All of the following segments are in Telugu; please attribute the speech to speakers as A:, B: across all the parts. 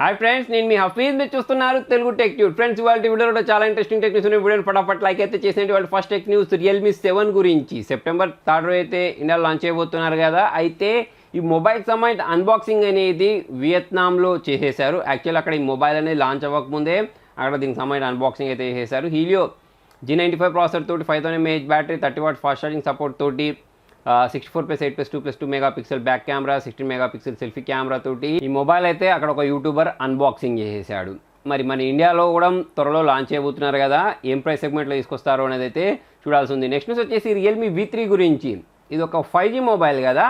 A: హాయ్ ఫ్రెండ్స్, నేను మీ హఫీజ్. మీరు చూస్తున్నారు తెలుగు టెక్ న్యూస్. ఫ్రెండ్స్, ఇవాళ వీడియోలో చాలా ఇంట్రెస్టింగ్ టెక్ న్యూస్ ఉన్నాయి. వీడియోని ఫటాఫట్ లైక్ అయితే చేసేయండి. వాళ్ళ ఫస్ట్ టెక్ న్యూస్ Realme 7 గురించి. సెప్టెంబర్ 3 అయితే ఇండియాలో లాంచ్ చేయబోతున్నారు కదా. అయితే ఈ మొబైల్ సంబంధించిన అన్బాక్సింగ్ అనేది వియత్నాంలో చేసేశారు. యాక్చువల్ అక్కడ ఈ మొబైల్ అనేది లాంచ్ అవ్వకముందే అక్కడ దీనికి సంబంధించిన అన్బాక్సింగ్ అయితే చేసేశారు. హీలియో G95 ప్రాసెసర్ తోటి 5000 mAh battery, 30 watt fast charging support తోటి 64+8+2+2 megapixel back camera, 16 megapixel selfie camera తోటి ఈ మొబైల్ అయితే అక్కడ ఒక యూట్యూబర్ అన్బాక్సింగ్ చేసేసాడు. మరి మన ఇండియాలో కూడా త్వరలో లాంచ్ చేయబోతున్నారు కదా. ఏం ప్రైస్ సెగ్మెంట్లో తీసుకొస్తారో అనేది అయితే చూడాల్సి ఉంది. నెక్స్ట్ న్యూస్ వచ్చేసి Realme V3 గురించి. ఇది ఒక 5G మొబైల్ కదా.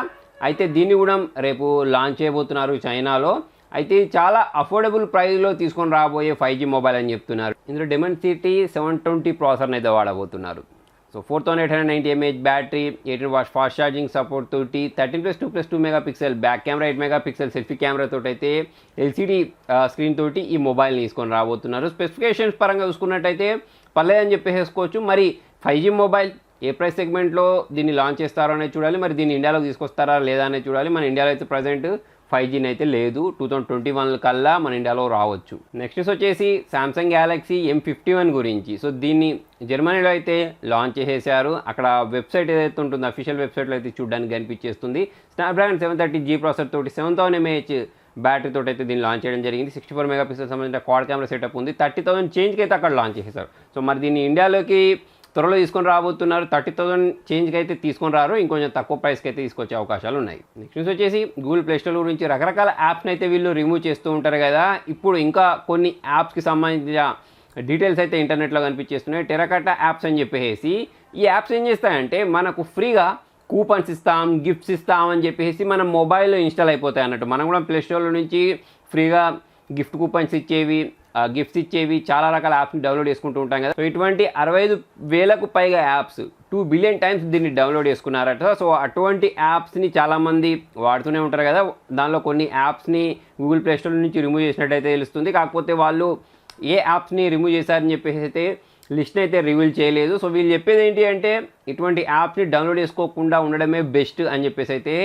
A: అయితే దీన్ని కూడా రేపు లాంచ్ చేయబోతున్నారు చైనాలో. అయితే చాలా అఫోర్డబుల్ ప్రైస్లో తీసుకొని రాబోయే 5G మొబైల్ అని చెప్తున్నారు. ఇందులో Dimensity 720 ప్రాసెసర్ని అయితే వాడబోతున్నారు. So 4890 mAh battery, 18 watts fast charging support తోటి 13+2+2 megapixel back camera, 8 megapixel selfie camera తోటి అయితే LCD స్క్రీన్ తోటి ఈ మొబైల్ని తీసుకొని రాబోతున్నారు. స్పెసిఫికేషన్స్ పరంగా చూసుకున్నట్టయితే పర్లేదని చెప్పేసుకోవచ్చు. మరి 5G మొబైల్ ఏ ప్రైస్ సెగ్మెంట్లో దీన్ని లాంచ్ చేస్తారో అనేది చూడాలి. మరి దీన్ని ఇండియాలోకి తీసుకొస్తారా లేదా అనేది చూడాలి. మన ఇండియాలో అయితే ప్రజెంట్ 5Gని అయితే లేదు. 2021 కల్లా మన ఇండియాలో రావచ్చు. నెక్స్ట్ వచ్చేసి సామ్సంగ్ గ్యాలక్సీ M51 గురించి. సో దీన్ని జర్మనీలో అయితే లాంచ్ చేసేసారు. అక్కడ వెబ్సైట్ ఏదైతే ఉంటుందో అఫీషియల్ వెబ్సైట్లో అయితే చూడడానికి కనిపించేస్తుంది. స్నాప్డ్రాగన్ 730G ప్రాసెసర్ తోటి 7000 mAh బ్యాటరీ తోటి అయితే దీన్ని లాంచ్ చేయడం జరిగింది. 64 మెగాపిక్సెల్ సంబంధించిన క్వాడ్ కెమెరా సెటప్ ఉంది. 30,000 చేంజ్కి అయితే అక్కడ లాంచ్ చేసేసారు. సో మరి దీన్ని ఇండియాలోకి త్వరలో తీసుకొని రాబోతున్నారు. 30,000 చేంజ్కి అయితే తీసుకొని రారు, ఇంకొంచెం తక్కువ ప్రైస్కి అయితే తీసుకొచ్చే అవకాశాలు ఉన్నాయి. నెక్స్ట్ న్యూస్ వచ్చేసి గూగుల్ ప్లే స్టోర్ గురించి. రకరకాల యాప్స్ని అయితే వీళ్ళు రిమూవ్ చేస్తూ ఉంటారు కదా. ఇప్పుడు ఇంకా కొన్ని యాప్స్కి సంబంధించిన డీటెయిల్స్ అయితే ఇంటర్నెట్లో కనిపించేస్తున్నాయి. టెరకటా యాప్స్ అని చెప్పేసి ఈ యాప్స్ ఏం చేస్తాయంటే మనకు ఫ్రీగా కూపన్స్ ఇస్తాం, గిఫ్ట్స్ ఇస్తాం అని చెప్పేసి మన మొబైల్లో ఇన్స్టాల్ అయిపోతాయి అన్నట్టు. మనం కూడా ప్లే స్టోర్లో నుంచి ఫ్రీగా గిఫ్ట్ కూపన్స్ ఇచ్చేవి, గిఫ్ట్స్ ఇచ్చేవి చాలా రకాల యాప్స్ని డౌన్లోడ్ చేసుకుంటూ ఉంటాం కదా. సో ఇటువంటి 65,000కు పైగా యాప్స్ 2 బిలియన్ టైమ్స్ దీన్ని డౌన్లోడ్ చేసుకున్నారట. సో అటువంటి యాప్స్ని చాలామంది వాడుతూనే ఉంటారు కదా. దానిలో కొన్ని యాప్స్ని గూగుల్ ప్లే స్టోర్ నుంచి రిమూవ్ చేసినట్టయితే తెలుస్తుంది. కాకపోతే వాళ్ళు ఏ యాప్స్ని రిమూవ్ చేశారని చెప్పేసి అయితే లిస్ట్ని అయితే రివీల్ చేయలేదు. సో వీళ్ళు చెప్పేది ఏంటి అంటే ఇటువంటి యాప్ని డౌన్లోడ్ చేసుకోకుండా ఉండడమే బెస్ట్ అని చెప్పేసి అయితే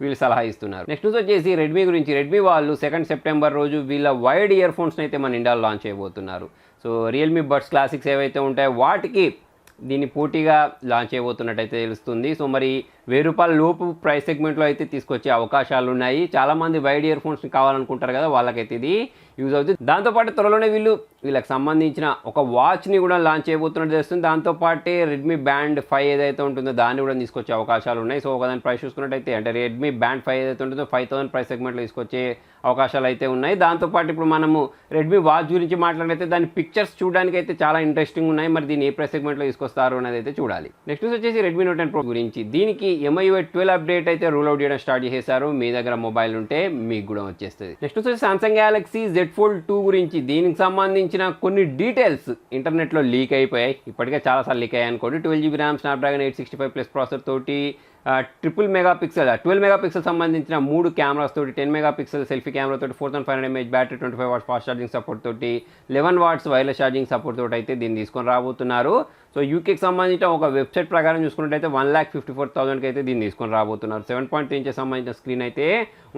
A: వీళ్ళు సలహా ఇస్తున్నారు. నెక్స్ట్ వచ్చేసి రెడ్మీ గురించి. రెడ్మీ వాళ్ళు 2 సెప్టెంబర్ రోజు వీళ్ళ వైడ్ ఇయర్ ఫోన్స్ని అయితే మన ఇండియాలో లాంచ్ చేయబోతున్నారు. సో రియల్మీ బడ్స్ క్లాసిక్స్ ఏవైతే ఉంటాయో వాటికి దీన్ని పోటీగా లాంచ్ చేయబోతున్నట్టయితే తెలుస్తుంది. సో మరి ₹1000 లోపు ప్రైస్ సెగ్మెంట్లో అయితే తీసుకొచ్చే అవకాశాలు ఉన్నాయి. చాలామంది వైడ్ ఇయర్ ఫోన్స్ని కావాలనుకుంటారు కదా, వాళ్ళకైతే ఇది యూజ్ అవుతుంది. దాంతోపాటు త్వరలోనే వీళ్ళకి సంబంధించిన ఒక వాచ్ని కూడా లాంచ్ చేయబోతున్నట్టు తెలుస్తుంది. దాంతోపాటే రెడ్మీ బ్యాండ్ 5 ఏదైతే ఉంటుందో దాన్ని కూడా తీసుకొచ్చే అవకాశాలు ఉన్నాయి. సో ఒకదాని ప్రైస్ చూసుకున్నట్టయితే అంటే రెడ్మీ బ్యాండ్ 5 ఏదైతే ఉంటుందో 5,000 ప్రైస్ సెగ్మెంట్లో తీసుకొచ్చే అవకాశాలు అయితే ఉన్నాయి. దాంతోపాటు ఇప్పుడు మనము రెడ్మీ వాచ్ గురించి మాట్లాడితే దాని పిక్చర్స్ చూడడానికి అయితే చాలా ఇంట్రెస్టింగ్ ఉన్నాయి. మరి దీన్ని ఏ ప్రైస్ సెగ్మెంట్లో తీసుకొస్తారు అనేది అయితే చూడాలి. నెక్స్ట్ వచ్చేసి రెడ్మీ Note 10 Pro గురించి. దీనికి MIUI 12 అప్డేట్ అయితే రూల్ అవుట్ చేయడం స్టార్ట్ చేసేసారు. మీ దగ్గర మొబైల్ ఉంటే మీకు కూడా వచ్చేస్తుంది. నెక్స్ట్ వచ్చేసి సామ్సంగ్ గ్యాలక్సీ Z Fold 2 గురించి. దీనికి సంబంధించిన కొన్ని డీటెయిల్స్ ఇంటర్నెట్లో లీక్ అయిపోయాయి. ఇప్పటికే చాలాసార్లు లీక్ అయ్యాయి అనుకోండి. 12GB RAM, స్నాప్డ్రాగన్ 865+ ప్రాసెసర్ తోటి 12 మెగాపిక్సెల్ సంబంధించిన 3 కెమెరాస్ తోటి 10 మెగాపిక్సెల్ సెల్ఫీ కెమెరా తోటి 4500 mAh battery, 25 watts fast charging support తోటి 11 వాట్స్ వైర్లెస్ ఛార్జింగ్ సపోర్ట్ తోటి అయితే దీన్ని తీసుకొని రాబోతున్నారు. సో యూకేకి సంబంధించిన ఒక వెబ్సైట్ ప్రకారం చూసుకున్నట్టయితే 1,54,000కి అయితే దీన్ని తీసుకొని రాబోతున్నారు. 7.3 ఇంచెస్ సంబంధించిన స్క్రీన్ అయితే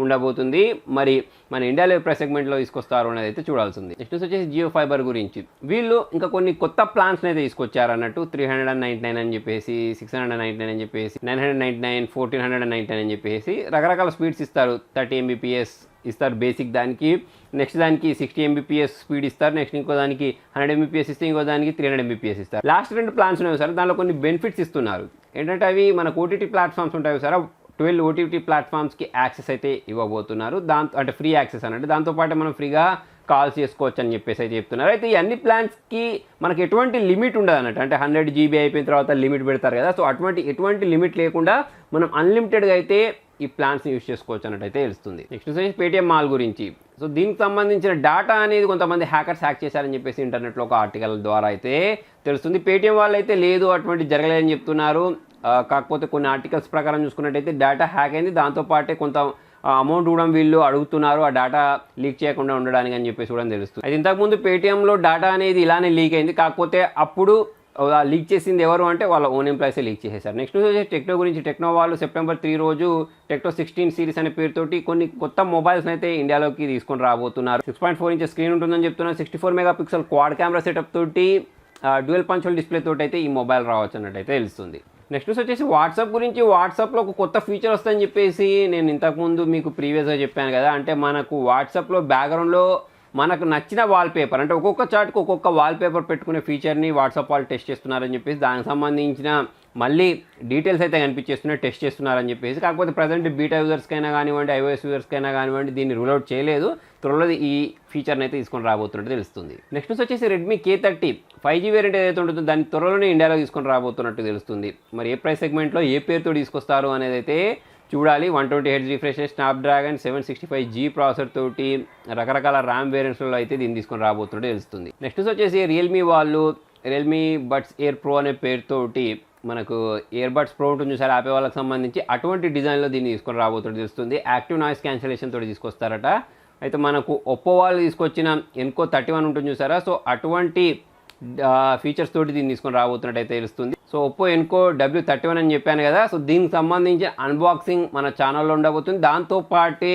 A: ఉండబోతుంది. మరి మన ఇండియాలో ప్రైస్ సెగ్మెంట్లో తీసుకొస్తారు అనేది అయితే చూడాల్సింది. నెక్స్ట్ వచ్చేసి జియో ఫైబర్ గురించి. వీళ్ళు ఇంకా కొన్ని కొత్త ప్లాన్స్ని అయితే తీసుకొచ్చారు అన్నట్టు. 399 అని చెప్పేసి, 699 అని చెప్పేసి, 999, 1499 అని చెప్పేసి రకరకాల స్పీడ్స్ ఇస్తారు. 30 Mbps ఇస్తారు బేసిక్ దానికి. నెక్స్ట్ దానికి 60 Mbps స్పీడ్ ఇస్తారు. నెక్స్ట్ ఇంకో దానికి 100 Mbps ఇస్తే ఇంకో దానికి 300 Mbps ఇస్తారు. లాస్ట్ 2 ప్లాన్స్ ఉన్నాయి సార్. దానిలో కొన్ని బెనిఫిట్స్ ఇస్తున్నారు. ఏంటంటే అవి మనకు ఓటీటీ ప్లాట్ఫామ్స్ ఉంటాయి సార్. 12 ఓటీటీ ప్లాట్ఫామ్స్కి యాక్సెస్ అయితే ఇవ్వబోతున్నారు. అంటే ఫ్రీ యాక్సెస్ అన్నట్టు. దాంతోపాటు మనం ఫ్రీగా కాల్స్ చేసుకోవచ్చు అని చెప్పేసి అయితే చెప్తున్నారు. అయితే ఈ అన్ని ప్లాన్స్కి మనకి ఎటువంటి లిమిట్ ఉండదు అన్నట్టు. అంటే 100 GB అయిపోయిన తర్వాత లిమిట్ పెడతారు కదా. సో ఎటువంటి లిమిట్ లేకుండా మనం అన్లిమిటెడ్గా అయితే ఈ ప్లాన్స్ని యూజ్ చేసుకోవచ్చు అన్నట్టు అయితే తెలుస్తుంది. నెక్స్ట్ వచ్చేసి Paytm Mall గురించి. సో దీనికి సంబంధించిన డేటా అనేది కొంతమంది హ్యాకర్స్ హ్యాక్ చేశారని చెప్పేసి ఇంటర్నెట్లో ఒక ఆర్టికల్ ద్వారా అయితే తెలుస్తుంది. Paytm వాళ్ళు అయితే లేదు, అటువంటి జరగలేదని చెప్తున్నారు. కాకపోతే కొన్ని ఆర్టికల్స్ ప్రకారం చూసుకున్నట్టయితే డేటా హ్యాక్ అయింది. దాంతోపాటే కొంత అమౌంట్ కూడా వీళ్ళు అడుగుతున్నారు ఆ డేటా లీక్ చేయకుండా ఉండడానికి అని చెప్పేసి కూడా తెలుస్తుంది. అయితే ఇంతకుముందు పేటీఎంలో డేటా అనేది ఇలానే లీక్ అయింది. కాకపోతే అప్పుడు లీక్ చేసింది ఎవరు అంటే వాళ్ళ ఓన్ ఎంప్లాయీసే లీక్ చేసేసారు. నెక్స్ట్ వచ్చేసి టెక్నో గురించి. టెక్నో వాళ్ళు సెప్టెంబర్ 3 రోజు టెక్నో 16 సిరీస్ అనే పేరుతోటి కొన్ని కొత్త మొబైల్స్ అయితే ఇండియాలోకి తీసుకొని రాబోతున్నారు. 6.4 ఇంచెస్ స్క్రీన్ ఉంటుందని చెప్తున్నారు. 64 మెగాపిక్సెల్ క్వాడ్ కెమెరా సెటప్ తోటి డ్యూయల్ పంచ్ హోల్ డిస్ప్లే తోటి అయితే ఈ మొబైల్ రావచ్చు అన్నట్టు అయితే తెలుస్తుంది. నెక్స్ట్ వచ్చేసి వాట్సాప్ గురించి. వాట్సాప్లో ఒక కొత్త ఫీచర్ వస్తుందని చెప్పేసి నేను ఇంతకుముందు మీకు ప్రీవియస్గా చెప్పాను కదా. అంటే మనకు వాట్సాప్లో బ్యాక్గ్రౌండ్లో మనకు నచ్చిన వాల్పేపర్, అంటే ఒక్కొక్క చాట్కి ఒక్కొక్క వాల్పేపర్ పెట్టుకునే ఫీచర్ని వాట్సాప్ వాళ్ళు టెస్ట్ చేస్తున్నారని చెప్పేసి దానికి సంబంధించిన మళ్ళీ డీటెయిల్స్ అయితే కనిపించేస్తున్నాయి, టెస్ట్ చేస్తున్నారని చెప్పేసి. కాకపోతే ప్రజెంట్ బీటా యూజర్స్కైనా కానివ్వండి, ఐఓఎస్ యూజర్స్కైనా కానివ్వండి దీన్ని రూల్ అవుట్ చేయలేదు. త్వరలో ఈ ఫీచర్ని అయితే తీసుకొని రాబోతున్నట్టు తెలుస్తుంది. నెక్స్ట్ వచ్చేసి రెడ్మీ K30 5G వేరియంట్ ఏదైతే ఉంటుందో దాన్ని త్వరలోనే ఇండియాలో తీసుకొని రాబోతున్నట్టు తెలుస్తుంది. మరి ఏ ప్రైస్ సెగ్మెంట్లో ఏ పేరుతో తీసుకొస్తారు అనేది అయితే చూడాలి. 120Hz refresh, Snapdragon 765G processor తోటి రకరకాల ర్యామ్ వేరియంట్స్లో అయితే దీన్ని తీసుకొని రాబోతున్నట్టు తెలుస్తుంది. నెక్స్ట్ వచ్చేసి రియల్మీ వాళ్ళు రియల్మీ బడ్స్ ఎయిర్ ప్రో అనే పేరుతోటి మనకు ఇయర్ బడ్స్ ప్రో ఉంటుంది చూసారు యాపే వాళ్ళకి సంబంధించి, అటువంటి డిజైన్లో దీన్ని తీసుకొని రాబోతున్నట్టు తెలుస్తుంది. యాక్టివ్ నాయిస్ క్యాన్సిలేషన్ తోటి తీసుకొస్తారట. అయితే మనకు ఒప్పో వాళ్ళు తీసుకొచ్చిన ఎన్కో 31 ఉంటుంది చూసారా, సో అటువంటి ఫీచర్స్ తోటి దీన్ని తీసుకొని రాబోతున్నట్టు అయితే తెలుస్తుంది. సో ఒప్పో ఎన్కో W31 అని చెప్పాను కదా, సో దీనికి సంబంధించిన అన్బాక్సింగ్ మన ఛానల్లో ఉండబోతుంది. దాంతోపాటే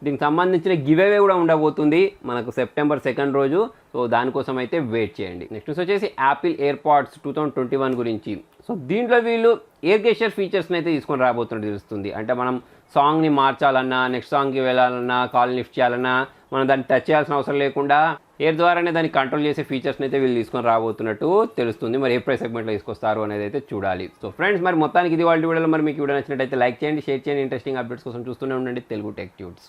A: దీనికి సంబంధించిన గివ్ అవే కూడా ఉండబోతుంది మనకు సెప్టెంబర్ 2 రోజు. సో దానికోసం అయితే వెయిట్ చేయండి. నెక్స్ట్ వచ్చేసి యాపిల్ ఎయిర్పాడ్స్ 2021 గురించి. సో దీంట్లో వీళ్ళు ఎయిర్ గెస్చర్ ఫీచర్స్ని అయితే తీసుకొని రాబోతున్నట్టు తెలుస్తుంది. అంటే మనం సాంగ్ని మార్చాలన్నా, నెక్స్ట్ సాంగ్కి వెళ్ళాలన్నా, కాల్ లిఫ్ట్ చేయాలన్నా మనం దాన్ని టచ్ చేయాల్సిన అవసరం లేకుండా ఎయిర్ ద్వారానే దాన్ని కంట్రోల్ చేసే ఫీచర్స్ని అయితే వీళ్ళు తీసుకొని రాబోతున్నట్టు తెలుస్తుంది. మరి ఏ ప్రైస్ సెగ్మెంట్లో తీసుకొస్తారు అనేది అయితే చూడాలి. సో ఫ్రెండ్స్, మరి మొత్తానికి ఇది వాళ్ళ వీడియోలో. మరి మీకు వీడియో నచ్చినట్టయితే లైక్ చేయండి, షేర్ చేయండి. ఇంట్రెస్టింగ్ అప్డేట్స్ కోసం చూస్తూనే ఉండండి తెలుగు టెక్ ట్యూట్స్.